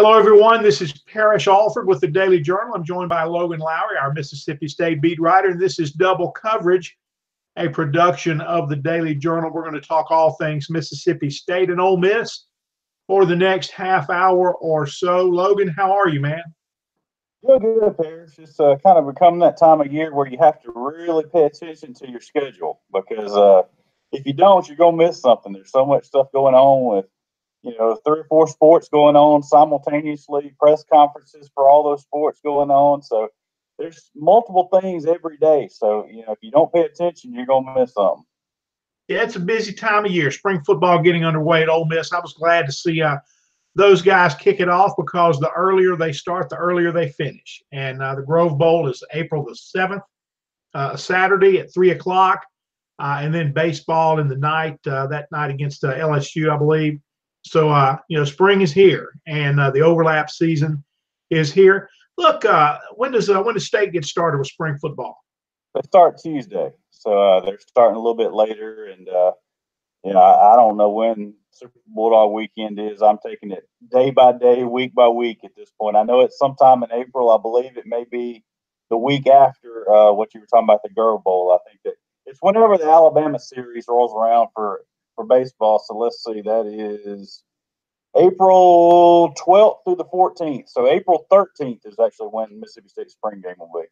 Hello, everyone. This is Parrish Alford with the Daily Journal. I'm joined by Logan Lowery, our Mississippi State beat writer, and this is Double Coverage, a production of the Daily Journal. We're going to talk all things Mississippi State and Ole Miss for the next half hour or so. Logan, how are you, man? Good, Parrish. It's kind of become that time of year where you have to really pay attention to your schedule because if you don't, you're going to miss something. There's so much stuff going on with 3 or 4 sports going on simultaneously, press conferences for all those sports going on. So there's multiple things every day. So, if you don't pay attention, you're going to miss something. Yeah, it's a busy time of year. Spring football getting underway at Ole Miss. I was glad to see those guys kick it off because the earlier they start, the earlier they finish. And the Grove Bowl is April the 7th, Saturday at 3 o'clock. And then baseball in the night, that night against LSU, I believe. So, spring is here, and the overlap season is here. Look, when does State get started with spring football? They start Tuesday, so they're starting a little bit later. And I don't know when Super Bulldog weekend is. I'm taking it day by day, week by week at this point. I know it's sometime in April. I believe it may be the week after what you were talking about, the Grove Bowl. I think that it's whenever the Alabama series rolls around for baseball. So let's see, that is April 12th through the 14th. So April 13th is actually when Mississippi State spring game will be.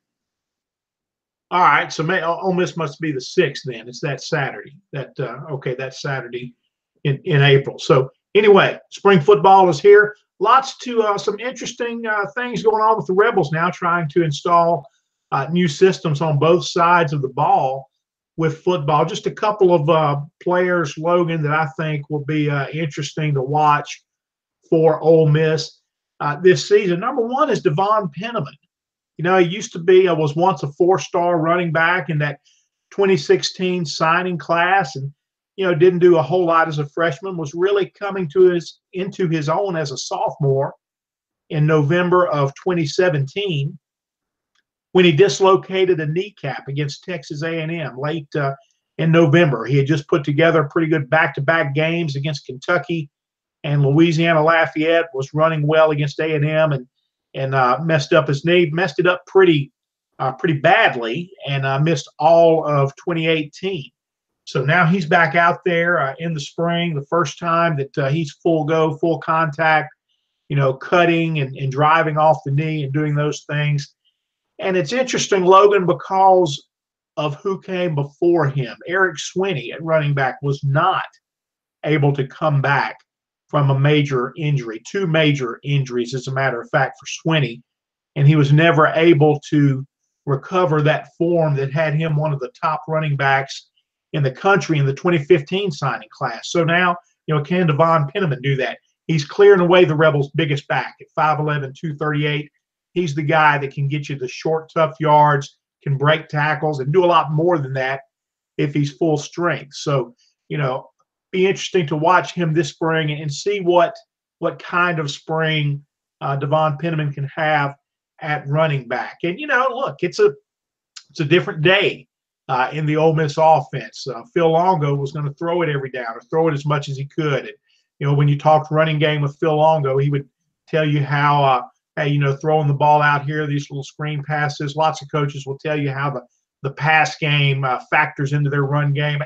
All right, so Ole Miss must be the 6th then. It's that Saturday. That's Saturday in April. So anyway, spring football is here. Lots to some interesting things going on with the Rebels now, trying to install new systems on both sides of the ball with football. Just a couple of players, Logan, that I think will be interesting to watch for Ole Miss this season. Number one is Devon Penniman. He used to be, was once a 4-star running back in that 2016 signing class, and didn't do a whole lot as a freshman. Was really coming into his own as a sophomore in November of 2017. When he dislocated a kneecap against Texas A&M late in November. He had just put together pretty good back-to-back games against Kentucky and Louisiana Lafayette, was running well against A&M and messed up his knee, messed it up pretty badly, and missed all of 2018. So now he's back out there in the spring, the first time that he's full go, full contact, cutting and driving off the knee and doing those things. And it's interesting, Logan, because of who came before him. Eric Swinney at running back was not able to come back from a major injury, 2 major injuries, as a matter of fact, for Swinney. And he was never able to recover that form that had him one of the top running backs in the country in the 2015 signing class. So now, can Devon Penniman do that? He's clearing away the Rebels' biggest back at 5'11", 238. He's the guy that can get you the short, tough yards, can break tackles, and do a lot more than that if he's full strength. So, be interesting to watch him this spring and see what kind of spring Devon Penniman can have at running back. And, look, it's a different day in the Ole Miss offense. Phil Longo was going to throw it every down or throw it as much as he could. And, when you talked running game with Phil Longo, he would tell you how hey, throwing the ball out here, these little screen passes. Lots of coaches will tell you how the pass game factors into their run game.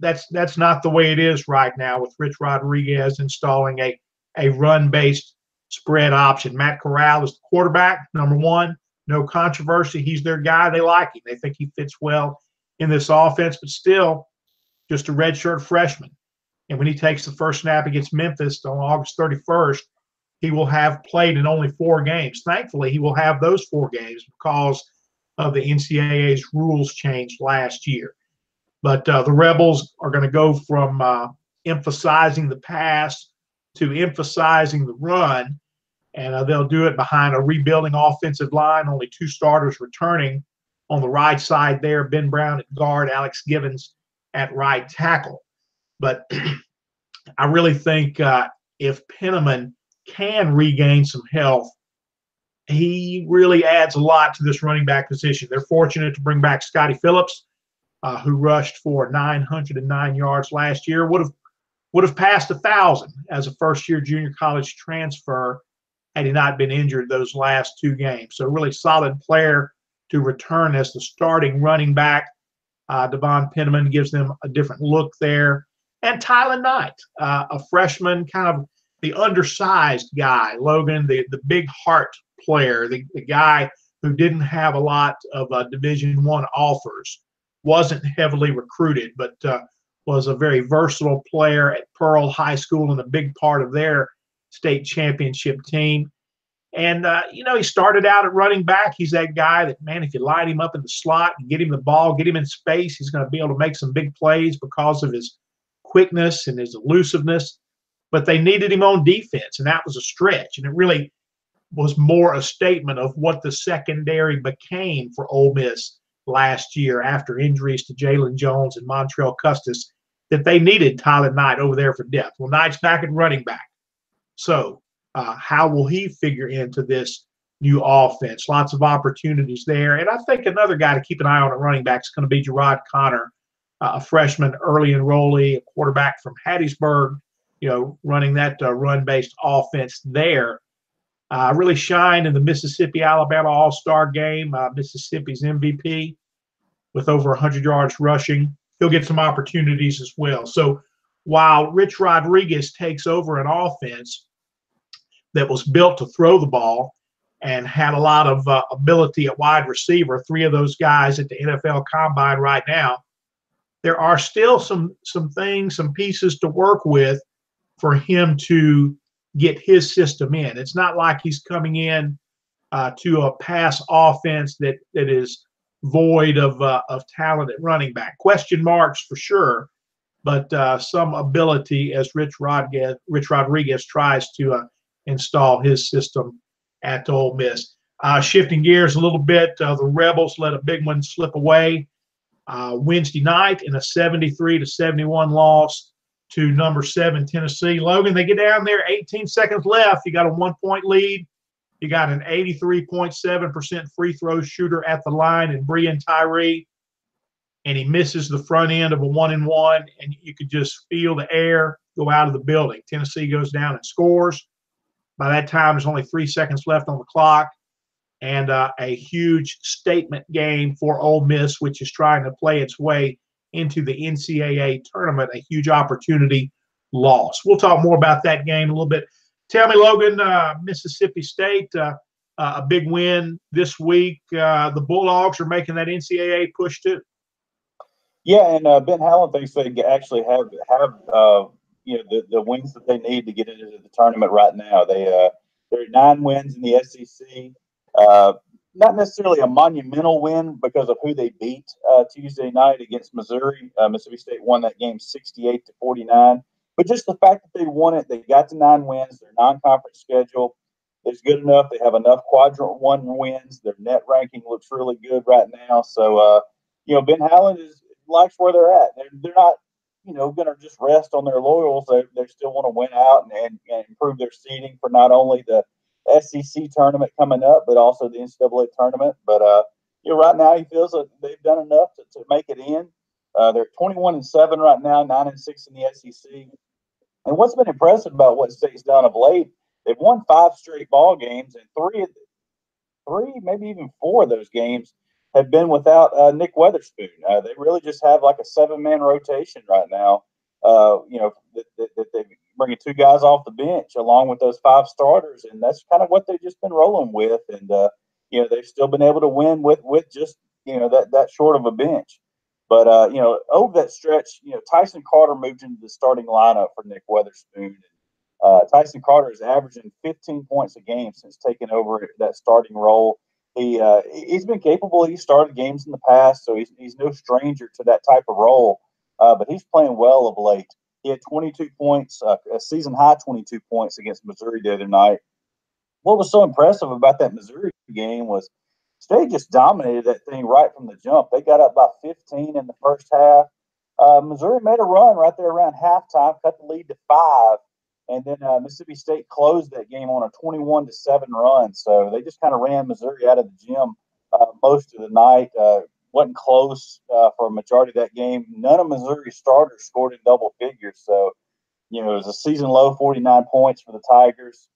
That's not the way it is right now with Rich Rodriguez installing a run-based spread option. Matt Corral is the quarterback, number one. No controversy. He's their guy. They like him. They think he fits well in this offense, but still just a redshirt freshman. And when he takes the first snap against Memphis on August 31st, he will have played in only 4 games. Thankfully, he will have those 4 games because of the NCAA's rules changed last year. But the Rebels are going to go from emphasizing the pass to emphasizing the run, and they'll do it behind a rebuilding offensive line, only 2 starters returning on the right side there, Ben Brown at guard, Alex Givens at right tackle. But I really think if Penniman can regain some health, he really adds a lot to this running back position. They're fortunate to bring back Scotty Phillips, who rushed for 909 yards last year, would have passed 1,000 as a first-year junior college transfer had he not been injured those last 2 games. So really solid player to return as the starting running back. Devon Penniman gives them a different look there. And Tyler Knight, a freshman, kind of the undersized guy. Logan, the big heart player, the guy who didn't have a lot of Division I offers, wasn't heavily recruited, but was a very versatile player at Pearl High School and a big part of their state championship team. And, he started out at running back. He's that guy that, man, if you line him up in the slot and get him the ball, get him in space, he's going to be able to make some big plays because of his quickness and his elusiveness. But they needed him on defense, and that was a stretch. And it really was more a statement of what the secondary became for Ole Miss last year after injuries to Jalen Jones and Montrell Custis, that they needed Tyler Knight over there for depth. Well, Knight's back at running back. So how will he figure into this new offense? Lots of opportunities there. And I think another guy to keep an eye on at running back is going to be Gerard Connor, a freshman, early enrollee, a quarterback from Hattiesburg, running that run-based offense there. Really shined in the Mississippi-Alabama All-Star game, Mississippi's MVP, with over 100 yards rushing. He'll get some opportunities as well. So while Rich Rodriguez takes over an offense that was built to throw the ball and had a lot of ability at wide receiver, 3 of those guys at the NFL Combine right now, there are still some things, some pieces to work with for him to get his system in. It's not like he's coming in to a pass offense that is void of talent at running back. Question marks for sure, but some ability as Rich Rodriguez tries to install his system at Ole Miss. Shifting gears a little bit, the Rebels let a big one slip away Wednesday night in a 73-71 loss to number 7 Tennessee. Logan, they get down there, 18 seconds left. You got a 1-point lead. You got an 83.7% free throw shooter at the line in Breon Tyree, and he misses the front end of a 1-and-1, and you could just feel the air go out of the building. Tennessee goes down and scores. By that time, there's only 3 seconds left on the clock, and a huge statement game for Ole Miss, which is trying to play its way into the NCAA tournament, a huge opportunity loss. We'll talk more about that game a little bit. Tell me, Logan, Mississippi State, a big win this week. The Bulldogs are making that NCAA push too. Yeah, and Ben Howland thinks they actually have the wins that they need to get into the tournament right now. They're 9 wins in the SEC. Not necessarily a monumental win because of who they beat Tuesday night against Missouri. Mississippi State won that game 68-49. But just the fact that they won it, they got to 9 wins. Their non-conference schedule is good enough. They have enough quadrant 1 wins. Their net ranking looks really good right now. So, Ben Howland likes where they're at. They're not, going to just rest on their laurels. They still want to win out and improve their seeding for not only the SEC tournament coming up, but also the NCAA tournament. But right now he feels that they've done enough to make it in. They're 21-7 right now, 9-6 in the SEC. And what's been impressive about what State's done of late, they've won 5 straight ball games, and 3, maybe even 4 of those games have been without Nick Weatherspoon. They really just have like a 7-man rotation right now. That they're bringing 2 guys off the bench along with those 5 starters, and that's kind of what they've just been rolling with. And they've still been able to win with just that short of a bench. But over that stretch, Tyson Carter moved into the starting lineup for Nick Weatherspoon. Tyson Carter is averaging 15 points a game since taking over that starting role. He's been capable. He started games in the past, so he's no stranger to that type of role. But he's playing well of late. He had 22 points, a season-high 22 points against Missouri the other night. What was so impressive about that Missouri game was State just dominated that thing right from the jump. They got up by 15 in the first half. Missouri made a run right there around halftime, cut the lead to 5. And then Mississippi State closed that game on a 21-7 run. So they just kind of ran Missouri out of the gym most of the night. Wasn't close for a majority of that game. None of Missouri's starters scored in double figures. So, it was a season low 49 points for the Tigers.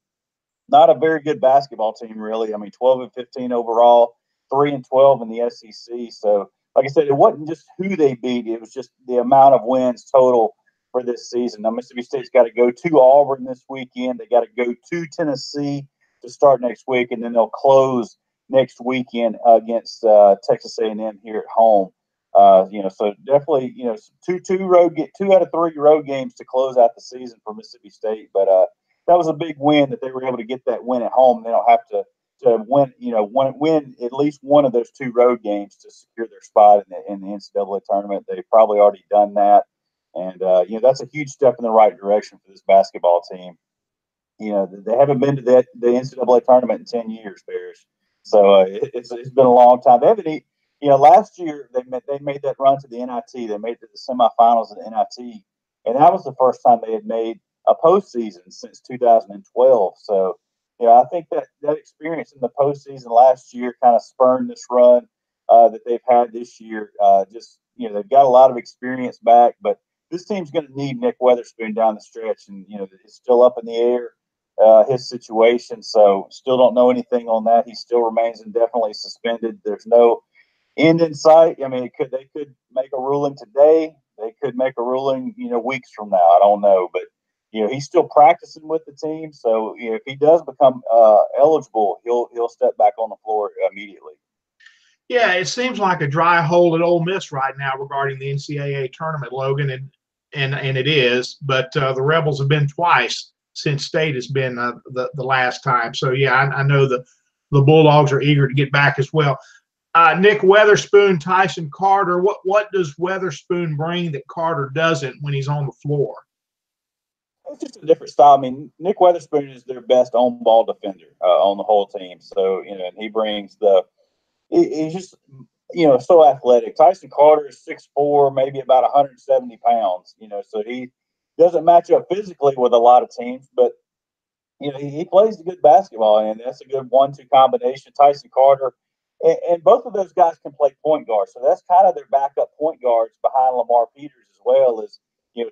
not a very good basketball team, really. I mean, 12-15 overall, 3-12 in the SEC. So, like I said, it wasn't just who they beat; it was just the amount of wins total for this season. Now, Mississippi State's got to go to Auburn this weekend. They got to go to Tennessee to start next week, and then they'll close next weekend against Texas A&M here at home. So definitely, two out of three road games to close out the season for Mississippi State. But that was a big win that they were able to get that win at home. They don't have to win, win at least one of those two road games to secure their spot in the NCAA tournament. They've probably already done that, and that's a huge step in the right direction for this basketball team. They haven't been to the NCAA tournament in 10 years, Parrish. So it's been a long time. They haven't. Last year they made that run to the NIT. They made it to the semifinals of the NIT, and that was the first time they had made a postseason since 2012. So, I think that experience in the postseason last year kind of spurned this run that they've had this year. They've got a lot of experience back, but this team's going to need Nick Weatherspoon down the stretch, and it's still up in the air. His situation, so still don't know anything on that. He still remains indefinitely suspended. There's no end in sight. I mean, they could make a ruling today. They could make a ruling, weeks from now. I don't know, but he's still practicing with the team. So if he does become eligible, he'll step back on the floor immediately. Yeah, it seems like a dry hole at Ole Miss right now regarding the NCAA tournament, Logan, and it is. But the Rebels have been twice since State has been the last time. So yeah, I know the Bulldogs are eager to get back as well. Nick Weatherspoon, Tyson Carter. What does Weatherspoon bring that Carter doesn't when he's on the floor? It's just a different style. I mean, Nick Weatherspoon is their best on-ball defender on the whole team. So and he brings he's just so athletic. Tyson Carter is 6'4", maybe about 170 pounds. So he doesn't match up physically with a lot of teams, but he plays a good basketball, and that's a good 1-2 combination. Tyson Carter. And both of those guys can play point guard. So that's kind of their backup point guards behind Lamar Peters as well as,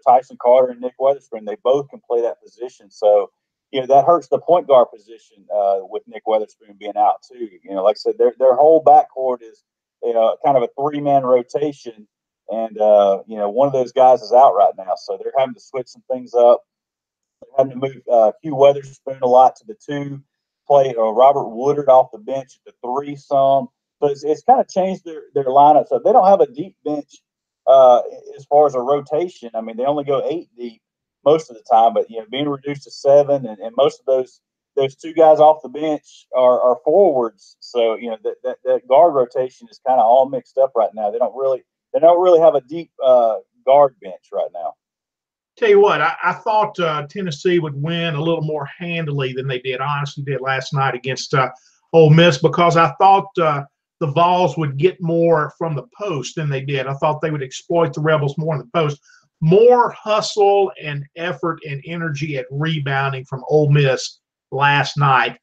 Tyson Carter and Nick Weatherspoon. They both can play that position. So, that hurts the point guard position with Nick Weatherspoon being out too. Like I said, their whole backcourt is, kind of a 3-man rotation. And, one of those guys is out right now. So they're having to switch some things up. They're having to move Hugh Weatherspoon a lot to the 2. Play Robert Woodard off the bench at the 3 some. So it's kind of changed their lineup. So they don't have a deep bench as far as a rotation. I mean, they only go 8 deep most of the time, but being reduced to 7, and most of those 2 guys off the bench are forwards. So that guard rotation is kind of all mixed up right now. They don't really have a deep guard bench right now. Tell you what, I thought Tennessee would win a little more handily than they did. I honestly did last night against Ole Miss, because I thought the Vols would get more from the post than they did. I thought they would exploit the Rebels more in the post. More hustle and effort and energy at rebounding from Ole Miss last night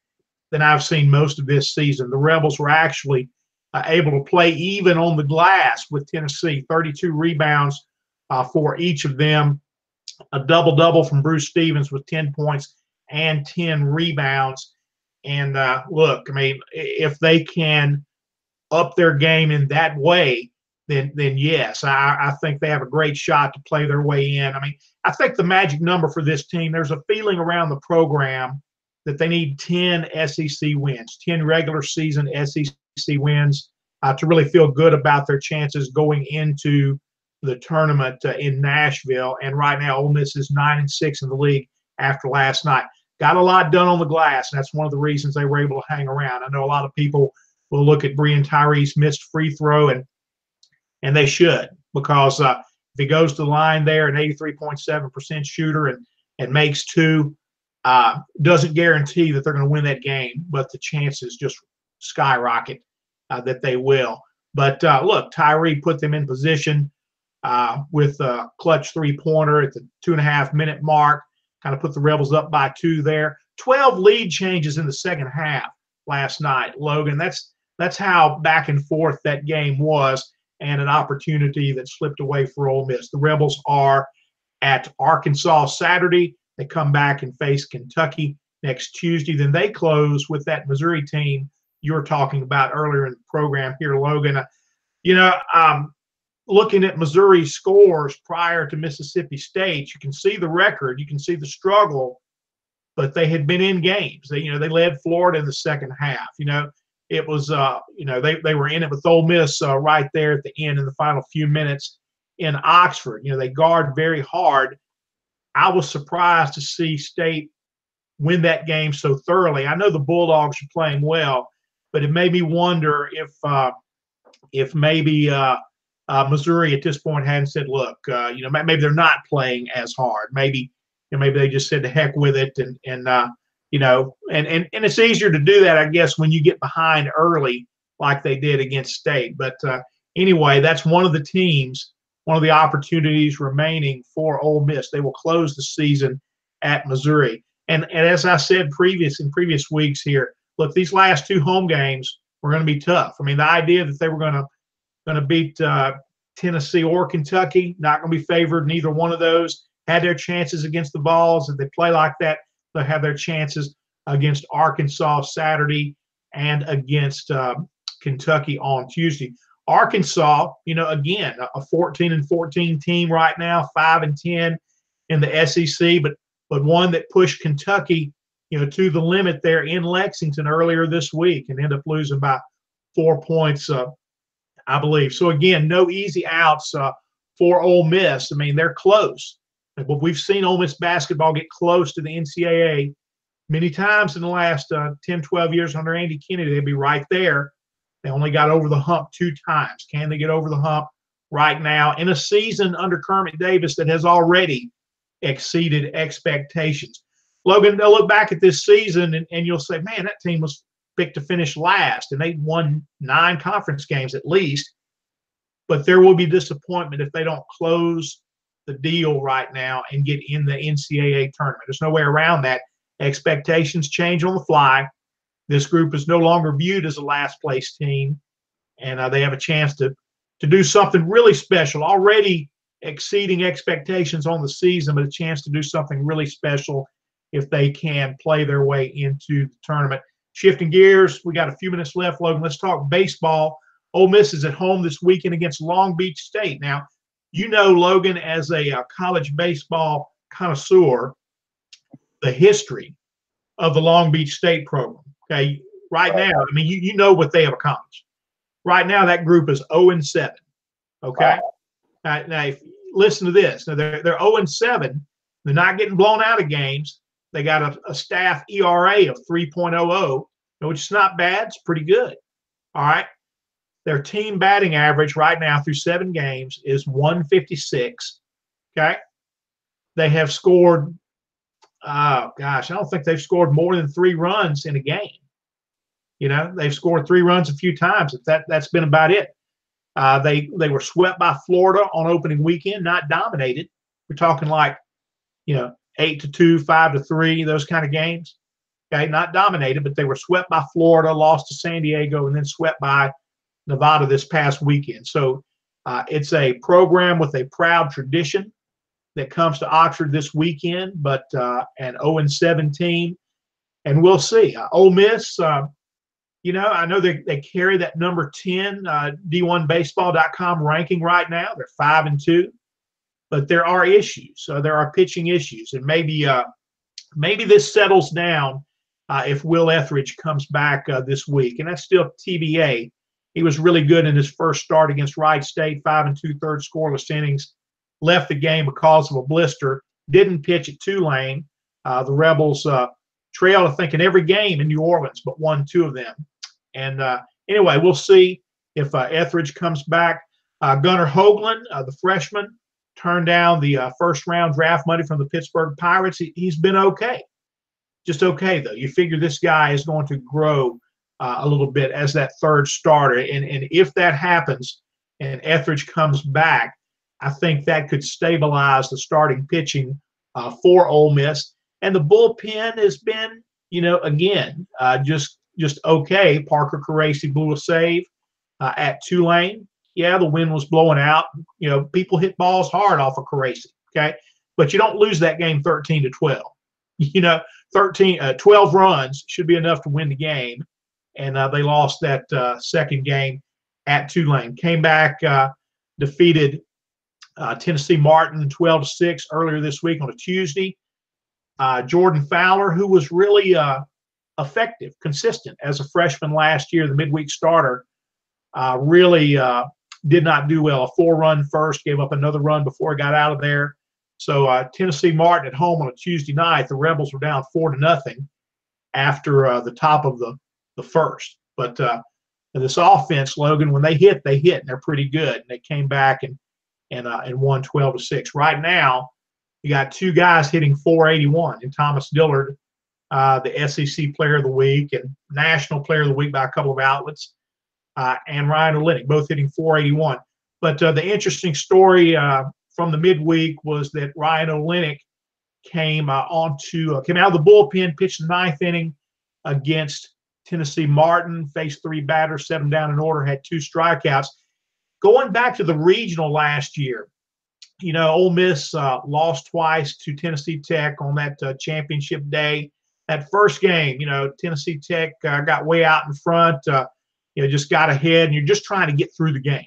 than I've seen most of this season. The Rebels were actually able to play even on the glass with Tennessee, 32 rebounds for each of them. A double-double from Bruce Stevens with 10 points and 10 rebounds. And look, I mean, if they can up their game in that way, then yes, I think they have a great shot to play their way in. I mean, I think the magic number for this team, there's a feeling around the program that they need 10 SEC wins, 10 regular season SEC wins to really feel good about their chances going into the tournament in Nashville. And right now, Ole Miss is 9-6 in the league after last night. Got a lot done on the glass, and that's one of the reasons they were able to hang around. I know a lot of people will look at Breon Tyree's missed free throw, and they should, because if he goes to the line there, an 83.7% shooter and makes 2, doesn't guarantee that they're going to win that game, but the chances just skyrocket that they will. But look, Tyree put them in position with a clutch 3-pointer at the 2.5-minute mark, kind of put the Rebels up by 2 there. 12 lead changes in the second half last night, Logan. That's how back and forth that game was, and an opportunity that slipped away for Ole Miss. The Rebels are at Arkansas Saturday. They come back and face Kentucky next Tuesday. Then they close with that Missouri team you were talking about earlier in the program here, Logan. You know, looking at Missouri's scores prior to Mississippi State, you can see the record, you can see the struggle, but they had been in games. They led Florida in the second half. It was, they were in it with Ole Miss right there at the end in the final few minutes in Oxford. They guard very hard. I was surprised to see State win that game so thoroughly. I know the Bulldogs are playing well, but it made me wonder if maybe Missouri at this point hadn't said, look, maybe they're not playing as hard. Maybe they just said the heck with it, and it's easier to do that, I guess, when you get behind early like they did against State. But anyway, that's one of the teams, one of the opportunities remaining for Ole Miss. They will close the season at Missouri. And as I said in previous weeks here, look, these last two home games were going to be tough. I mean, the idea that they were going to beat Tennessee or Kentucky, not going to be favored. Neither one of those had their chances against the Vols. If they play like that, they'll have their chances against Arkansas Saturday and against Kentucky on Tuesday. Arkansas, again, a 14-14 team right now, 5-10 in the SEC, but one that pushed Kentucky, to the limit there in Lexington earlier this week and ended up losing by 4 points, I believe. So again, no easy outs for Ole Miss. I mean, they're close. But we've seen Ole Miss basketball get close to the NCAA many times in the last 10, 12 years under Andy Kennedy. They'd be right there. They only got over the hump 2 times. Can they get over the hump right now in a season under Kermit Davis that has already exceeded expectations? Logan, they'll look back at this season and you'll say, man, that team was picked to finish last, and they won 9 conference games at least. But there will be disappointment if they don't close the deal right now and get in the NCAA tournament. There's no way around that. Expectations change on the fly. This group is no longer viewed as a last place team, and they have a chance to do something really special, already exceeding expectations on the season, but a chance to do something really special if they can play their way into the tournament. Shifting gears, we got a few minutes left, Logan. Let's talk baseball. Ole Miss is at home this weekend against Long Beach State. Now, Logan, as a college baseball connoisseur, the history of the Long Beach State program. Okay, right now, I mean, you know what they have accomplished. Right now, that group is 0-7. Okay, now listen to this. Now they're 0-7. They're not getting blown out of games. They got a staff ERA of 3.00, which is not bad. It's pretty good. All right. Their team batting average right now through 7 games is 156. Okay. They have scored, I don't think they've scored more than 3 runs in a game. They've scored 3 runs a few times. That's been about it. They were swept by Florida on opening weekend, not dominated. We're talking like, 8-2, 5-3, those kind of games. Okay, not dominated, but they were swept by Florida, lost to San Diego, and then swept by Nevada this past weekend. So it's a program with a proud tradition that comes to Oxford this weekend, but an 0-7 team, and we'll see. Ole Miss, I know they carry that number 10 D1Baseball.com ranking right now. They're 5-2. But there are issues. There are pitching issues, and maybe this settles down if Will Etheridge comes back this week, and that's still TBA. He was really good in his first start against Wright State, 5 2/3 scoreless innings. Left the game because of a blister. Didn't pitch at Tulane. The Rebels trailed, I think, in every game in New Orleans, but won 2 of them. And anyway, we'll see if Etheridge comes back. Gunnar Hoagland, the freshman, turned down the first-round draft money from the Pittsburgh Pirates. He's been okay. Just okay, though. You figure this guy is going to grow a little bit as that third starter. And if that happens and Etheridge comes back, I think that could stabilize the starting pitching for Ole Miss. And the bullpen has been, again, just okay. Parker Caracci blew a save at Tulane. Yeah, the wind was blowing out. People hit balls hard off of Caracci, okay? But you don't lose that game 13-12. 12 runs should be enough to win the game. And they lost that second game at Tulane. Came back, defeated Tennessee Martin 12-6 earlier this week on a Tuesday. Jordan Fowler, who was really effective, consistent as a freshman last year, the midweek starter, really did not do well. A 4-run first, gave up another run before he got out of there. So Tennessee Martin at home on a Tuesday night, the Rebels were down 4-0 after the top of the first. But this offense, Logan, when they hit, and they're pretty good. And they came back and won 12-6. Right now, you got two guys hitting 481, and Thomas Dillard, the SEC Player of the Week and National Player of the Week by a couple of outlets, and Ryan Olenek, both hitting 481. But the interesting story from the midweek was that Ryan Olenek came out of the bullpen, pitched the ninth inning against Tennessee Martin, faced 3 batters, 7 down in order, had 2 strikeouts. Going back to the regional last year, Ole Miss lost twice to Tennessee Tech on that championship day. That first game, Tennessee Tech got way out in front, just got ahead, and you're just trying to get through the game.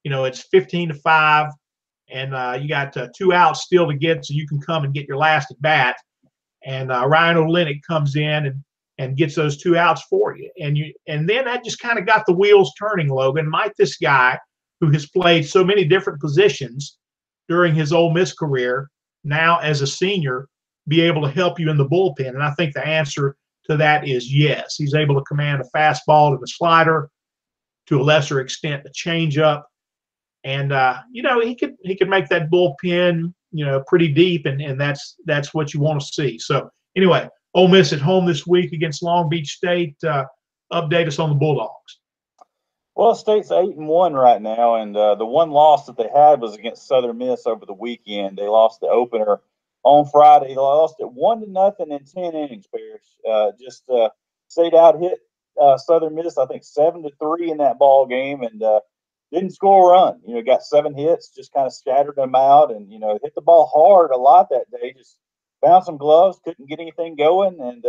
It's 15-5, and you got 2 outs still to get, so you can come and get your last at bat. And Ryan Olenek comes in and gets those 2 outs for you. And then that just kind of got the wheels turning, Logan. Might this guy, who has played so many different positions during his Ole Miss career, now as a senior, be able to help you in the bullpen? And I think the answer to that is yes. He's able to command a fastball and a slider, to a lesser extent a changeup, and he could make that bullpen pretty deep, and that's what you want to see. So anyway, Ole Miss at home this week against Long Beach State. Update us on the Bulldogs. Well, State's 8-1 right now, and the one loss that they had was against Southern Miss over the weekend. They lost the opener on Friday. They lost it 1-0 in 10 innings. Parrish State out hit Southern Miss, I think 7-3 in that ball game, and didn't score a run. Got 7 hits, just kind of scattered them out, and hit the ball hard a lot that day. Just found some gloves, couldn't get anything going, and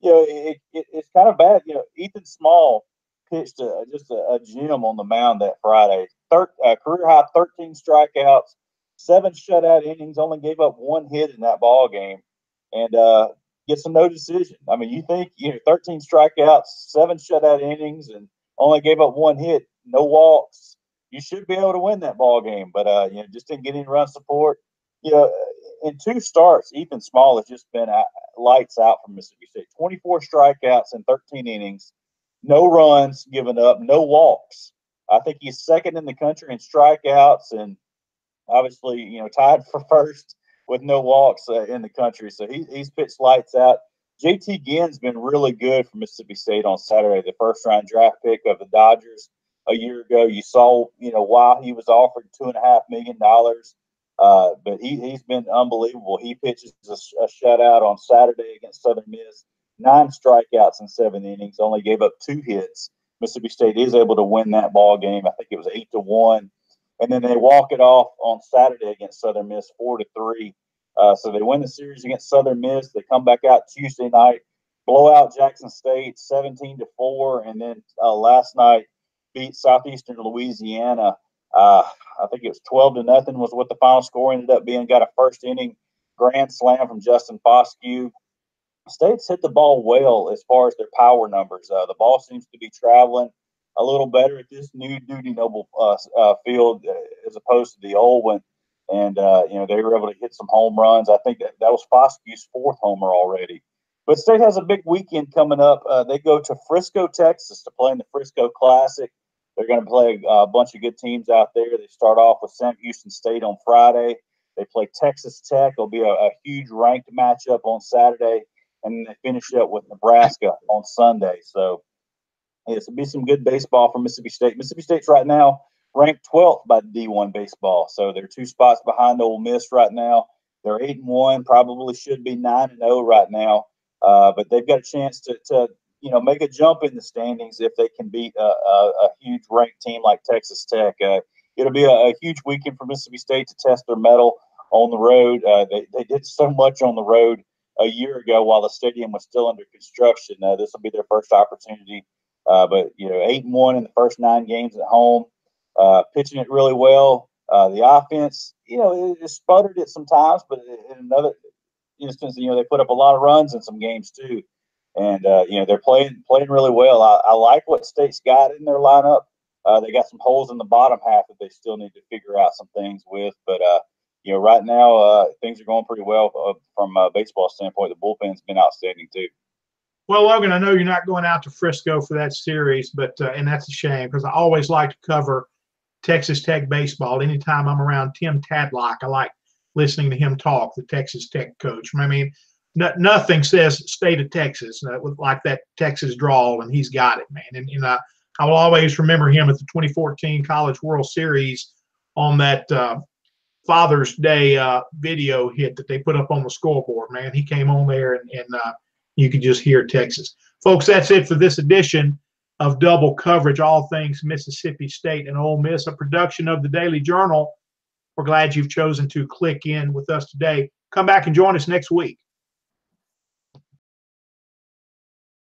it's kind of bad. Ethan Small pitched just a gem on the mound that Friday. Career high 13 strikeouts, 7 shutout innings, only gave up 1 hit in that ball game, and gets a no decision. I mean, you think 13 strikeouts, 7 shutout innings, and only gave up 1 hit, no walks. You should be able to win that ball game, but just didn't get any run support. In 2 starts, Ethan Small has just been lights out from Mississippi State. 24 strikeouts in 13 innings, no runs given up, no walks. I think he's second in the country in strikeouts, and obviously, tied for first with no walks in the country. So he's pitched lights out. JT Ginn's been really good for Mississippi State on Saturday, the first-round draft pick of the Dodgers a year ago. You saw, why he was offered $2.5 million. But he's been unbelievable. He pitches a shutout on Saturday against Southern Miss, 9 strikeouts in 7 innings, only gave up 2 hits. Mississippi State is able to win that ball game. I think it was 8-1. And then they walk it off on Saturday against Southern Miss, 4-3. So they win the series against Southern Miss. They come back out Tuesday night, blow out Jackson State 17-4, and then last night beat Southeastern Louisiana. I think it was 12-0 was what the final score ended up being. Got a first inning grand slam from Justin Foscue. State's hit the ball well as far as their power numbers. The ball seems to be traveling a little better at this new Dudy Noble field as opposed to the old one. And, they were able to hit some home runs. I think that was Foscue's 4th homer already. But State has a big weekend coming up. They go to Frisco, Texas to play in the Frisco Classic. They're going to play a bunch of good teams out there. They start off with Sam Houston State on Friday. They play Texas Tech. It'll be a huge ranked matchup on Saturday. And then they finish up with Nebraska on Sunday. So it's will be some good baseball for Mississippi State. Mississippi State's right now ranked 12th by D1 baseball. So they're 2 spots behind Ole Miss right now. They're 8-1, probably should be 9-0 right now. But they've got a chance to make a jump in the standings if they can beat a huge ranked team like Texas Tech. It'll be a huge weekend for Mississippi State to test their mettle on the road. They did so much on the road a year ago while the stadium was still under construction. This will be their first opportunity. But 8-1 in the first 9 games at home, pitching it really well. The offense, it sputtered at some times, but in another instance, they put up a lot of runs in some games too. And they're playing really well. I like what State's got in their lineup. They got some holes in the bottom half that they still need to figure out some things with. But right now things are going pretty well from a baseball standpoint. The bullpen's been outstanding too. Well, Logan, I know you're not going out to Frisco for that series, but and that's a shame because I always like to cover Texas Tech baseball. Anytime I'm around Tim Tadlock, I like listening to him talk, the Texas Tech coach. I mean, nothing says state of Texas like that Texas drawl, and he's got it, man. And I will always remember him at the 2014 College World Series on that Father's Day video hit that they put up on the scoreboard, man. He came on there, and you could just hear Texas. Folks, that's it for this edition of Double Coverage, all things Mississippi State and Ole Miss, a production of the Daily Journal. We're glad you've chosen to click in with us today. Come back and join us next week.